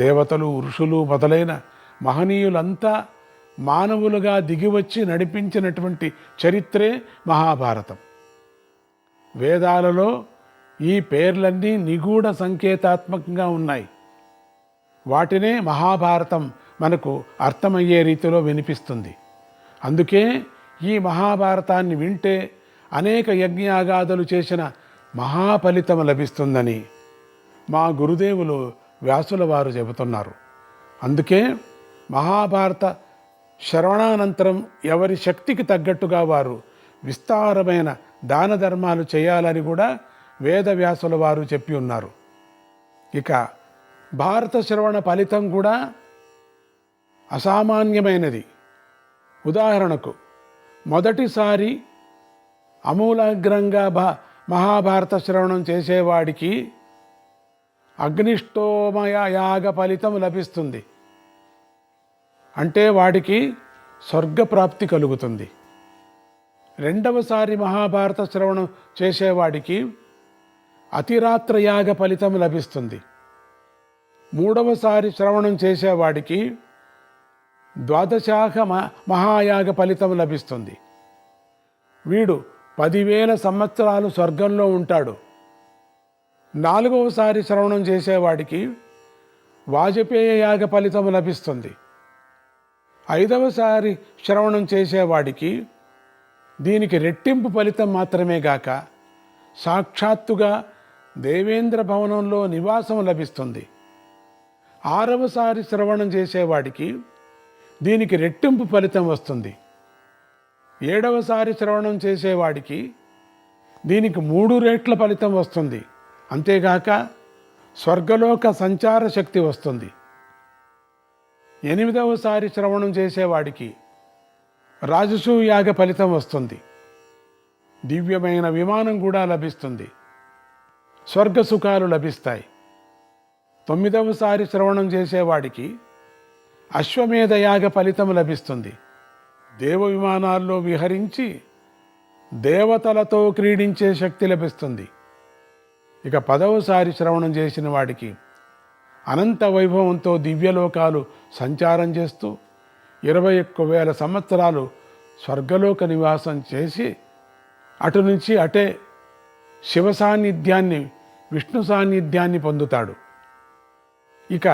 దేవతలు, ఋషులు మొదలైన మహనీయులంతా మానవులుగా దిగివచ్చి నడిపించినటువంటి చరిత్రే మహాభారతం. వేదాలలో ఈ పేర్లన్నీ నిగూఢ సంకేతాత్మకంగా ఉన్నాయి. వాటినే మహాభారతం మనకు అర్థమయ్యే రీతిలో వినిపిస్తుంది. అందుకే ఈ మహాభారతాన్ని వింటే అనేక యజ్ఞయాగాదులు చేసిన మహాఫలితం లభిస్తుందని మా గురుదేవులు వ్యాసుల వారు చెబుతున్నారు. అందుకే మహాభారత శ్రవణానంతరం ఎవరి శక్తికి తగ్గట్టుగా వారు విస్తారమైన దాన ధర్మాలు చేయాలని కూడా వేదవ్యాసుల వారు చెప్పి ఉన్నారు. ఇక భారత శ్రవణ ఫలితం కూడా అసామాన్యమైనది. ఉదాహరణకు మొదటిసారి అమూలాగ్రంగా మహాభారత శ్రవణం చేసేవాడికి అగ్నిష్టోమయ యాగ ఫలితం లభిస్తుంది. అంటే వాడికి స్వర్గప్రాప్తి కలుగుతుంది. రెండవసారి మహాభారత శ్రవణం చేసేవాడికి అతిరాత్ర యాగ ఫలితం లభిస్తుంది. మూడవసారి శ్రవణం చేసేవాడికి ద్వాదశాఖ మహాయాగ ఫలితం లభిస్తుంది. వీడు 10,000 సంవత్సరాలు స్వర్గంలో ఉంటాడు. నాలుగవసారి శ్రవణం చేసేవాడికి వాజపేయ యాగ ఫలితం లభిస్తుంది. 5వసారి శ్రవణం చేసేవాడికి దీనికి రెట్టింపు ఫలితం మాత్రమే గాక సాక్షాత్తుగా దేవేంద్ర భవనంలో నివాసం లభిస్తుంది. 6వసారి శ్రవణం చేసేవాడికి దీనికి రెట్టింపు ఫలితం వస్తుంది. 7వసారి శ్రవణం చేసేవాడికి దీనికి 3 రెట్ల ఫలితం వస్తుంది. అంతేగాక స్వర్గలోక సంచార శక్తి వస్తుంది. 8వసారి శ్రవణం చేసేవాడికి రాజసూయాగ ఫలితం వస్తుంది. దివ్యమైన విమానం కూడా లభిస్తుంది. స్వర్గ సుఖాలు లభిస్తాయి. 9వసారి శ్రవణం చేసేవాడికి అశ్వమేధ యాగ ఫలితం లభిస్తుంది. దేవ విమానాల్లో విహరించి దేవతలతో క్రీడించే శక్తి లభిస్తుంది. ఇక 10వసారి శ్రవణం చేసిన వాడికి అనంత వైభవంతో దివ్యలోకాలు సంచారం చేస్తూ 21,000 సంవత్సరాలు స్వర్గలోక నివాసం చేసి అటు నుంచి అటే శివ సాన్నిధ్యాన్ని, విష్ణు సాన్నిధ్యాన్ని పొందుతాడు. ఇక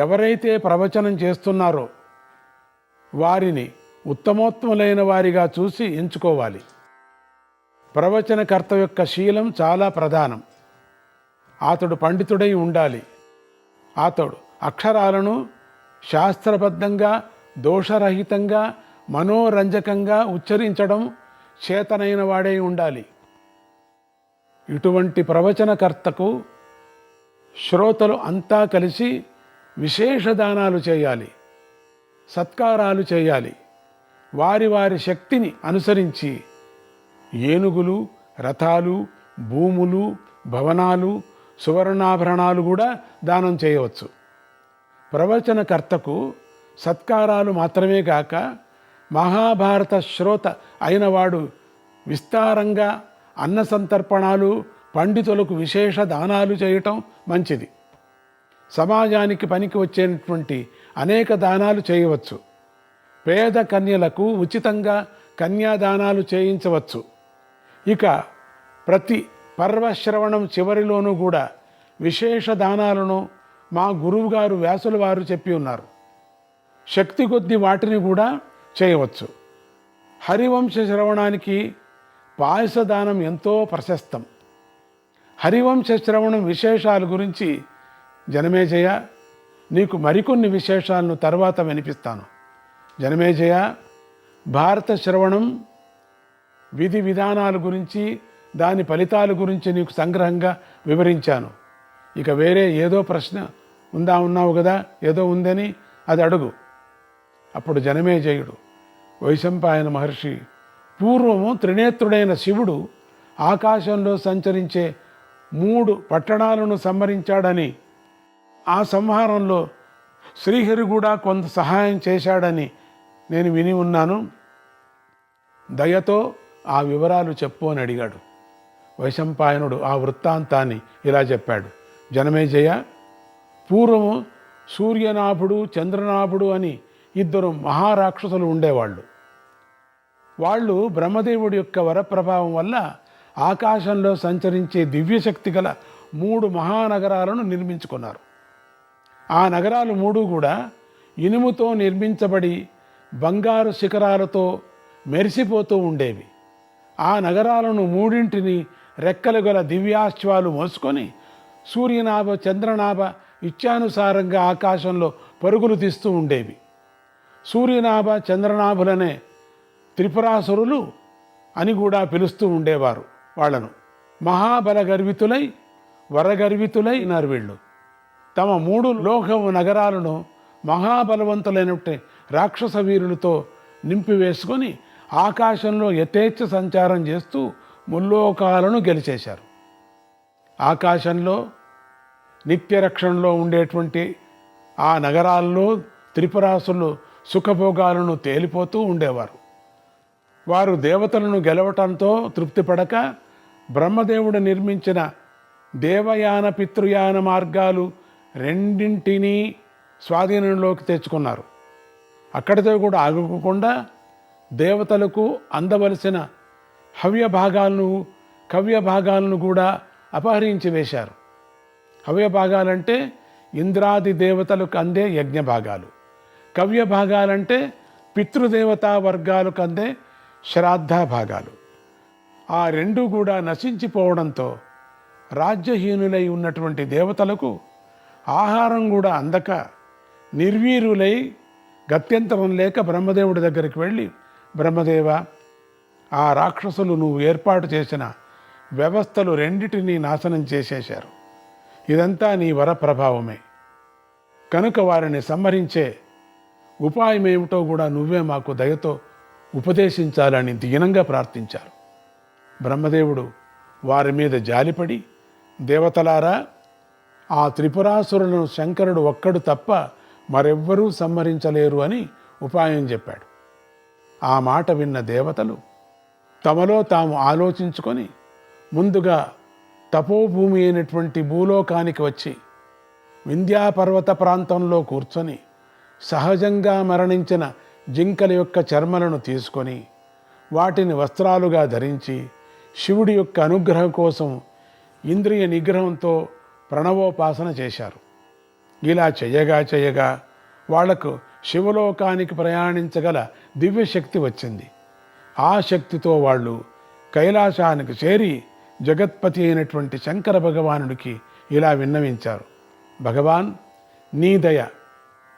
ఎవరైతే ప్రవచనం చేస్తున్నారో వారిని ఉత్తమోత్తములైన వారిగా చూసి ఎంచుకోవాలి. ప్రవచనకర్త యొక్క శీలం చాలా ప్రధానం. అతడు పండితుడై ఉండాలి. అతడు అక్షరాలను శాస్త్రబద్ధంగా, దోషరహితంగా, మనోరంజకంగా ఉచ్చరించడం చేతనైన వాడై ఉండాలి. ఇటువంటి ప్రవచనకర్తకు శ్రోతలు అంతా కలిసి విశేష దానాలు చేయాలి, సత్కారాలు చేయాలి. వారి వారి శక్తిని అనుసరించి ఏనుగులు, రథాలు, భూములు, భవనాలు, సువర్ణాభరణాలు కూడా దానం చేయవచ్చు. ప్రవచనకర్తకు సత్కారాలు మాత్రమే కాక మహాభారత శ్రోత అయినవాడు విస్తారంగా అన్న సంతర్పణాలు, పండితులకు విశేష దానాలు చేయటం మంచిది. సమాజానికి పనికి వచ్చేటువంటి అనేక దానాలు చేయవచ్చు. పేద కన్యలకు ఉచితంగా కన్యాదానాలు చేయించవచ్చు. ఇక ప్రతి పర్వశ్రవణం చివరిలోనూ కూడా విశేష దానాలను మా గురువుగారు వ్యాసుల వారు చెప్పి ఉన్నారు. శక్తి కొద్దీ వాటిని కూడా చేయవచ్చు. హరివంశ శ్రవణానికి పాయస దానం ఎంతో ప్రశస్తం. హరివంశ శ్రవణం విశేషాల గురించి జనమేజయ నీకు మరికొన్ని విశేషాలను తర్వాత వినిపిస్తాను. జనమేజయ, భారత శ్రవణం విధి విధానాల గురించి, దాని ఫలితాల గురించి నీకు సంగ్రహంగా వివరించాను. ఇక వేరే ఏదో ప్రశ్న ఉన్నావు కదా, ఏదో ఉందని అది అడుగు. అప్పుడు జనమేజయుడు, వైశంపాయన మహర్షి, పూర్వము త్రినేత్రుడైన శివుడు ఆకాశంలో సంచరించే 3 పట్టణాలను సంహరించాడని, ఆ సంహారంలో శ్రీహరి కూడా కొంత సహాయం చేశాడని నేను విని ఉన్నాను. దయతో ఆ వివరాలు చెప్పు అని అడిగాడు. వైశంపాయనుడు ఆ వృత్తాంతాన్ని ఇలా చెప్పాడు. జనమేజయ, పూర్వము సూర్యనాభుడు చంద్రనాభుడు అని ఇద్దరు మహారాక్షసులు ఉండేవాళ్ళు. వాళ్ళు బ్రహ్మదేవుడి యొక్క వరప్రభావం వల్ల ఆకాశంలో సంచరించే దివ్యశక్తి గల 3 మహానగరాలను నిర్మించుకున్నారు. ఆ నగరాలు 3 కూడా ఇనుముతో నిర్మించబడి బంగారు శిఖరాలతో మెరిసిపోతూ ఉండేవి. ఆ నగరాలను 3ంటిని రెక్కలు గల దివ్యాశ్వాలు మోసుకొని సూర్యనాభ చంద్రనాభ ఇచ్ఛానుసారంగా ఆకాశంలో పరుగులు తీస్తూ ఉండేవి. సూర్యనాభ చంద్రనాభులనే త్రిపురాసురులు అని కూడా పిలుస్తూ ఉండేవారు వాళ్లను. మహాబలగర్వితులై వరగర్వితులై ఉన్నారు వీళ్ళు. తమ 3 లోకము నగరాలను మహాబలవంతులైనట్టు రాక్షస వీరులతో నింపివేసుకొని ఆకాశంలో యథేచ్ఛ సంచారం చేస్తూ ముల్లోకాలను గెలిచేశారు. ఆకాశంలో నిత్యరక్షణలో ఉండేటువంటి ఆ నగరాల్లో త్రిపురాసులు సుఖభోగాలను తేలిపోతూ ఉండేవారు. వారు దేవతలను గెలవటంతో తృప్తిపడక బ్రహ్మదేవుడు నిర్మించిన దేవయాన పితృయాన మార్గాలు 2ంటినీ స్వాధీనంలోకి తెచ్చుకున్నారు. అక్కడితో కూడా ఆగకుండా దేవతలకు అందవలసిన కవ్య భాగాలను కూడా అపహరించి వేశారు. హవ్య భాగాలంటే ఇంద్రాది దేవతలకు అందే యజ్ఞ భాగాలు, కవ్య భాగాలంటే పితృదేవతా వర్గాలకు అందే శ్రాద్ధ భాగాలు. ఆ 2 కూడా నశించిపోవడంతో రాజ్యహీనులై ఉన్నటువంటి దేవతలకు ఆహారం కూడా అందక నిర్వీరులై గత్యంతరం లేక బ్రహ్మదేవుడి దగ్గరికి వెళ్ళి, బ్రహ్మదేవ, ఆ రాక్షసులు నువ్వు ఏర్పాటు చేసిన వ్యవస్థలు 2టిని నాశనం చేసేశారు. ఇదంతా నీ వరప్రభావమే. కనుక వారిని సంహరించే ఉపాయం ఏమిటో కూడా నువ్వే మాకు దయతో ఉపదేశించాలని దీనంగా ప్రార్థించారు. బ్రహ్మదేవుడు వారి మీద జాలిపడి, దేవతలారా, ఆ త్రిపురాసురులను శంకరుడు ఒక్కడు తప్ప మరెవ్వరూ సంహరించలేరు అని ఉపాయం చెప్పాడు. ఆ మాట విన్న దేవతలు తమలో తాము ఆలోచించుకొని ముందుగా తపోభూమి అయినటువంటి భూలోకానికి వచ్చి వింధ్యాపర్వత ప్రాంతంలో కూర్చొని సహజంగా మరణించిన జింకల యొక్క చర్మలను తీసుకొని వాటిని వస్త్రాలుగా ధరించి శివుడి యొక్క అనుగ్రహం కోసం ఇంద్రియ నిగ్రహంతో ప్రణవోపాసన చేశారు. ఇలా చేయగా వాళ్లకు శివలోకానికి ప్రయాణించగల దివ్యశక్తి వచ్చింది. ఆ శక్తితో వాళ్ళు కైలాసానికి చేరి జగత్పతి అయినటువంటి శంకర భగవానుడికి ఇలా విన్నవించారు. భగవాన్, నీ దయ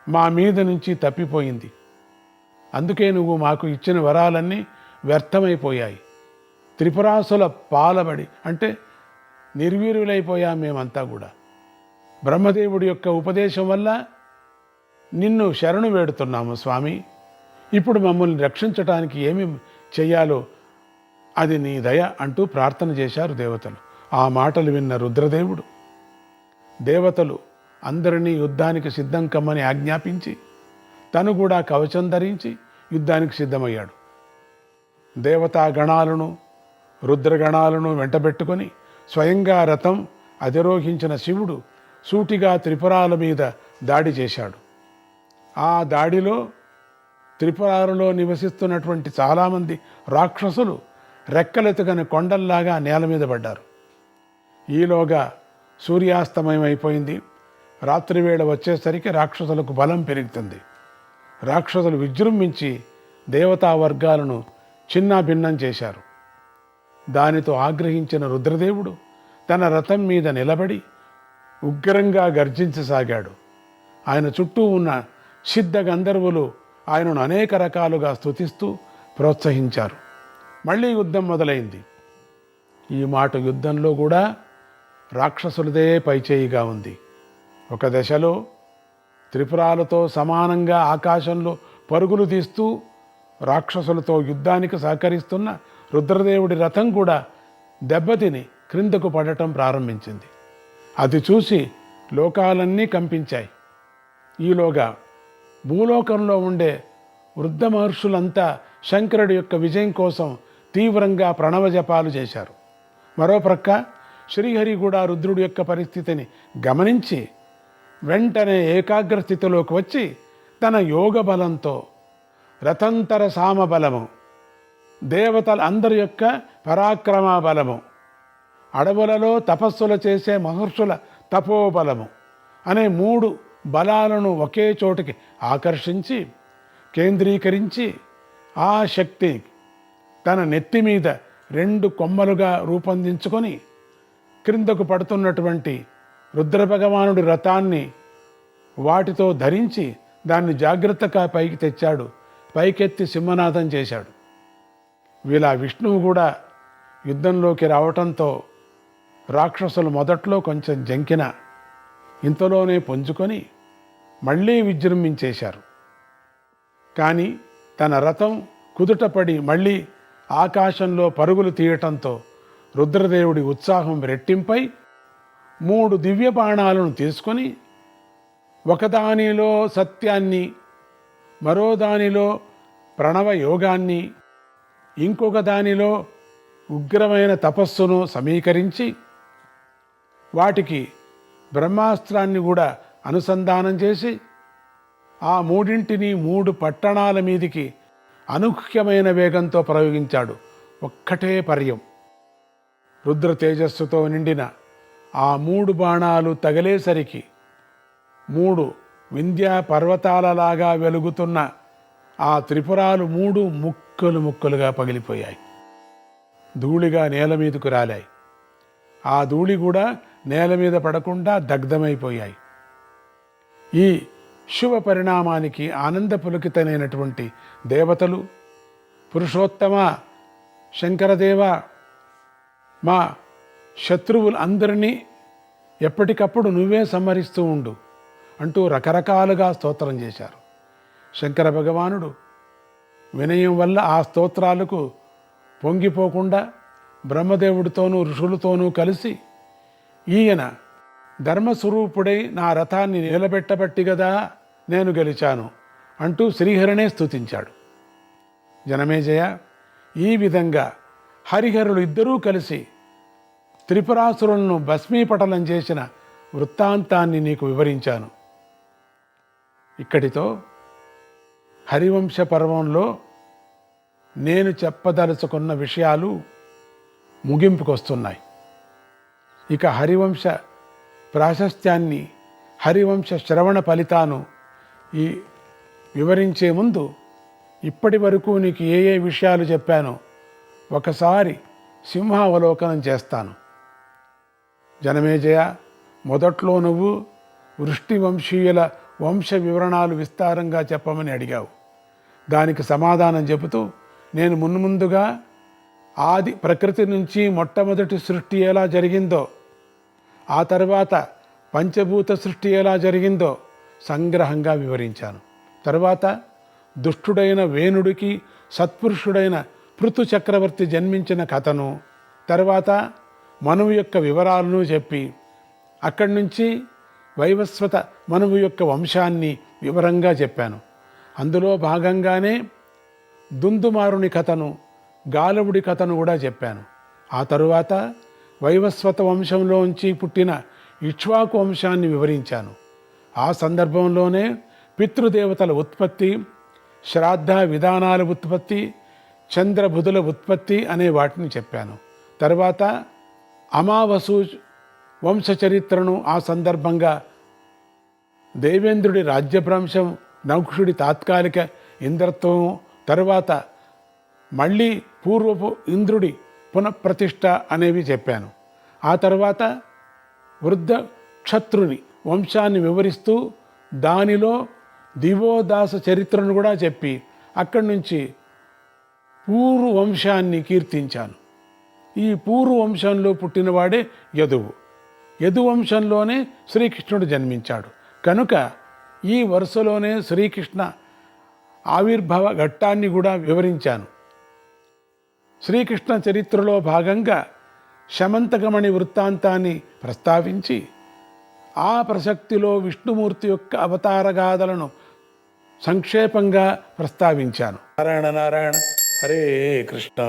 మా మీద నుంచి తప్పిపోయింది. అందుకే నువ్వు మాకు ఇచ్చిన వరాలన్నీ వ్యర్థమైపోయాయి. త్రిపురాసుల పాలబడి అంటే నిర్వీర్యులైపోయాం మేమంతా కూడా. బ్రహ్మదేవుడి యొక్క ఉపదేశం వల్ల నిన్ను శరణు వేడుతున్నాము స్వామి. ఇప్పుడు మమ్మల్ని రక్షించటానికి ఏమి చెయ్యాలో అది నీ దయ అంటూ ప్రార్థన చేశారు దేవతలు. ఆ మాటలు విన్న రుద్రదేవుడు దేవతలు అందరినీ యుద్ధానికి సిద్ధం కమ్మని ఆజ్ఞాపించి తను కూడా కవచం ధరించి యుద్ధానికి సిద్ధమయ్యాడు. దేవతా గణాలను రుద్రగణాలను వెంటబెట్టుకొని స్వయంగా రథం అధిరోహించిన శివుడు సూటిగా త్రిపురాల మీద దాడి చేశాడు. ఆ దాడిలో త్రిపురాలలో నివసిస్తున్నటువంటి చాలామంది రాక్షసులు రెక్కలెతుగని కొండల్లాగా నేల మీద పడ్డారు. ఈలోగా సూర్యాస్తమయం అయిపోయింది. రాత్రివేళ వచ్చేసరికి రాక్షసులకు బలం పెరుగుతుంది. రాక్షసులు విజృంభించి దేవతా వర్గాలను చిన్నాభిన్నం చేశారు. దానితో ఆగ్రహించిన రుద్రదేవుడు తన రథం మీద నిలబడి ఉగ్రంగా గర్జించసాగాడు. ఆయన చుట్టూ ఉన్న సిద్ధ గంధర్వులు ఆయనను అనేక రకాలుగా స్తుతిస్తూ ప్రోత్సహించారు. మళ్ళీ యుద్ధం మొదలైంది. ఈ మాట యుద్ధంలో కూడా రాక్షసులదే పైచేయిగా ఉంది. ఒక దశలో త్రిపురాలతో సమానంగా ఆకాశంలో పరుగులు తీస్తూ రాక్షసులతో యుద్ధానికి సహకరిస్తున్న రుద్రదేవుడి రథం కూడా దెబ్బతిని క్రిందకు పడటం ప్రారంభించింది. అది చూసి లోకాలన్నీ కంపించాయి. ఈలోగా భూలోకంలో ఉండే వృద్ధ మహర్షులంతా శంకరుడి యొక్క విజయం కోసం తీవ్రంగా ప్రణవ జపాలు చేశారు. మరోప్రక్క శ్రీహరి కూడా రుద్రుడి యొక్క పరిస్థితిని గమనించి వెంటనే ఏకాగ్ర స్థితిలోకి వచ్చి తన యోగ బలంతో రథంతర సామ బలము, దేవతల అందరి యొక్క పరాక్రమ బలము, అడవులలో తపస్సులు చేసే మహర్షుల తపోబలము అనే 3 బలాలను ఒకే చోటికి ఆకర్షించి కేంద్రీకరించి ఆ శక్తి తన నెత్తి మీద 2 కొమ్మలుగా రూపొందించుకొని క్రిందకు పడుతున్నటువంటి రుద్రభగవానుడి రథాన్ని వాటితో ధరించి దాన్ని జాగ్రత్తగా పైకి తెచ్చాడు. పైకెత్తి సింహనాదం చేశాడు. వీళ్ళ విష్ణువు కూడా యుద్ధంలోకి రావటంతో రాక్షసులు మొదట్లో కొంచెం జంకిన ఇంతలోనే పుంజుకొని మళ్ళీ విజృంభించేశారు. కానీ తన రథం కుదుటపడి మళ్ళీ ఆకాశంలో పరుగులు తీయటంతో రుద్రదేవుడి ఉత్సాహం రెట్టింపై 3 దివ్య బాణాలను తీసుకొని ఒకదానిలో సత్యాన్ని, మరో దానిలో ప్రణవ యోగాన్ని, ఇంకొక దానిలో ఉగ్రమైన తపస్సును సమీకరించి వాటికి బ్రహ్మాస్త్రాన్ని కూడా అనుసంధానం చేసి ఆ 3ంటిని 3 పట్టణాల మీదికి అనూహ్యమైన వేగంతో ప్రయోగించాడు. ఒక్కటే పర్యం. రుద్ర తేజస్సుతో నిండిన ఆ 3 బాణాలు తగిలేసరికి 3 వింధ్యా పర్వతాలలాగా వెలుగుతున్న ఆ త్రిపురాలు 3 ముక్కలుగా పగిలిపోయాయి. ధూళిగా నేల మీదకు రాలాయి. ఆ ధూళి కూడా నేల మీద పడకుండా దగ్ధమైపోయాయి. ఈ శుభ పరిణామానికి ఆనంద పులకితమైనటువంటి దేవతలు, పురుషోత్తమ శంకరదేవ, మా శత్రువులు అందరినీ ఎప్పటికప్పుడు నువ్వే సంహరిస్తూ ఉండు అంటూ రకరకాలుగా స్తోత్రం చేశారు. శంకర భగవానుడు వినయం వల్ల ఆ స్తోత్రాలకు పొంగిపోకుండా బ్రహ్మదేవుడితోనూ ఋషులతోనూ కలిసి ఈయన ధర్మస్వరూపుడై నా రథాన్ని నిలబెట్టబట్టి గదా నేను గెలిచాను అంటూ శ్రీహరినే స్తుతించాడు. జనమేజయ, ఈ విధంగా హరిహరులు ఇద్దరూ కలిసి త్రిపురాసురులను భస్మీపటలం చేసిన వృత్తాంతాన్ని నీకు వివరించాను. ఇక్కడితో హరివంశ పర్వంలో నేను చెప్పదలుచుకున్న విషయాలు ముగింపుకొస్తున్నాయి. ఇక హరివంశ ప్రాశస్త్యాన్ని, హరివంశ శ్రవణ ఫలితాను ఈ వివరించే ముందు ఇప్పటి వరకు నీకు ఏ ఏ విషయాలు చెప్పానో ఒకసారి సింహావలోకనం చేస్తాను. జనమేజయ, మొదట్లో నువ్వు వృష్టి వంశీయుల వంశ వివరణాలు విస్తారంగా చెప్పమని అడిగావు. దానికి సమాధానం చెబుతూ నేను ముందుగా ఆది ప్రకృతి నుంచి మొట్టమొదటి సృష్టి ఎలా జరిగిందో, ఆ తర్వాత పంచభూత సృష్టి ఎలా జరిగిందో సంగ్రహంగా వివరించాను. తర్వాత దుష్టుడైన వేణుడికి సత్పురుషుడైన పృథు చక్రవర్తి జన్మించిన కథను, తర్వాత మనువు యొక్క వివరాలను చెప్పి అక్కడి నుంచి వైవస్వత మనువు యొక్క వంశాన్ని వివరంగా చెప్పాను. అందులో భాగంగానే దుందుమారుని కథను, గాలవుడి కథను కూడా చెప్పాను. ఆ తరువాత వైవస్వత వంశంలోంచి పుట్టిన ఇక్ష్వాకు వంశాన్ని వివరించాను. ఆ సందర్భంలోనే పితృదేవతల ఉత్పత్తి, శ్రాద్ధ విధానాల ఉత్పత్తి, చంద్రబుధుల ఉత్పత్తి అనే వాటిని చెప్పాను. తర్వాత అమావసు వంశ చరిత్రను, ఆ సందర్భంగా దేవేంద్రుడి రాజ్యభ్రంశం, నౌక్షుడి తాత్కాలిక ఇంద్రత్వం, తరువాత మళ్ళీ పూర్వపు ఇంద్రుడి పునఃప్రతిష్ఠ అనేవి చెప్పాను. ఆ తర్వాత వృద్ధ క్షత్రుని వంశాన్ని వివరిస్తూ దానిలో దివోదాస చరిత్రను కూడా చెప్పి అక్కడి నుంచి పూర్వ వంశాన్ని కీర్తించాను. ఈ పూర్వ వంశంలో పుట్టినవాడే యదువు. యదువంశంలోనే శ్రీకృష్ణుడు జన్మించాడు. కనుక ఈ వరుసలోనే శ్రీకృష్ణ ఆవిర్భావ ఘట్టాన్ని కూడా వివరించాను. శ్రీకృష్ణ చరిత్రలో భాగంగా శమంతకమణి వృత్తాంతాన్ని ప్రస్తావించి ఆ ప్రసక్తిలో విష్ణుమూర్తి యొక్క అవతారగాథలను సంక్షేపంగా ప్రస్తావించాను. నారాయణ నారాయణ, హరే కృష్ణ.